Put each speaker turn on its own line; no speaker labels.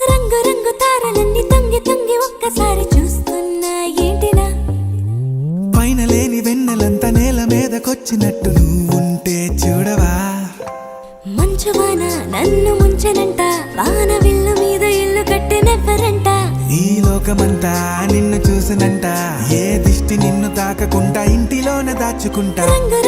రంగు రంగు తారలన్నీ తొంగి తొంగి ఒక్కసారి చూస్తున్నా ఏంటినా
పైన లేని వెన్నెలంతా నేల మీదకొచ్చినట్టు నువ్వుంటే చూడవా
మంచువాన నన్ను ముంచనంట వాన విల్లు మీద ఇల్లు కట్టినెవ్వరంట
ఈ లోకమంతా నిన్ను చూసినంట ఏ దిష్టి నిన్ను తాకకుండా ఇంటిలోనే దాచుకుంటా
రంగు